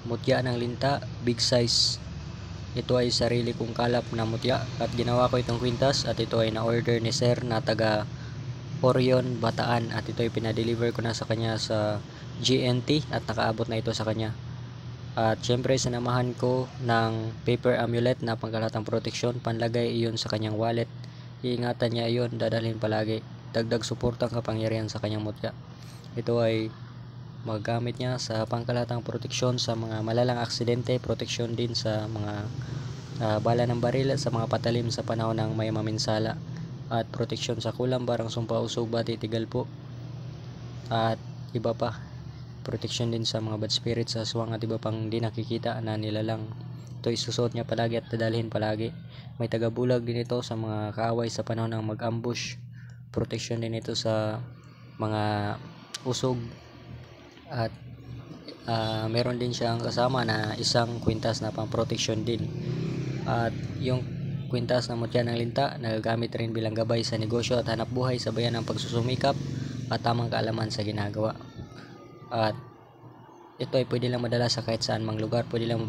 mutya ng linta, big size. Ito ay sarili kong kalap na mutya at ginawa ko itong kwintas at ito ay na-order ni sir na taga Orion, Bataan at ito ay pinadeliver ko na sa kanya sa GNT at nakaabot na ito sa kanya. At syempre sinamahan ko ng paper amulet na pangkalatang proteksyon, panlagay iyon sa kanyang wallet. Iingatan niya iyon, dadalhin palagi. Dagdag suportang kapangyarihan sa kanyang mutya. Ito ay magamit niya sa pangkalatang proteksyon sa mga malalang aksidente, proteksyon din sa mga bala ng baril at sa mga patalim sa panahon ng may maminsala, at proteksyon sa kulang, barang sumpa, usog, bati, tigal po at iba pa. Proteksyon din sa mga bad spirits, sa aswang at iba pang di nakikita na nilalang. Ito isusuot niya palagi at dadalhin palagi. May tagabulag din ito sa mga kaaway sa panahon ng mag-ambush. Proteksyon din ito sa mga usog at meron din siyang kasama na isang kwintas na pang proteksyon din. At yung kwintas na mutya ng linta nagagamit rin bilang gabay sa negosyo at hanap buhay, sabayan ng pagsusumikap at tamang kaalaman sa ginagawa. At ito ay pwede lang madala sa kahit saan mang lugar, pwede lang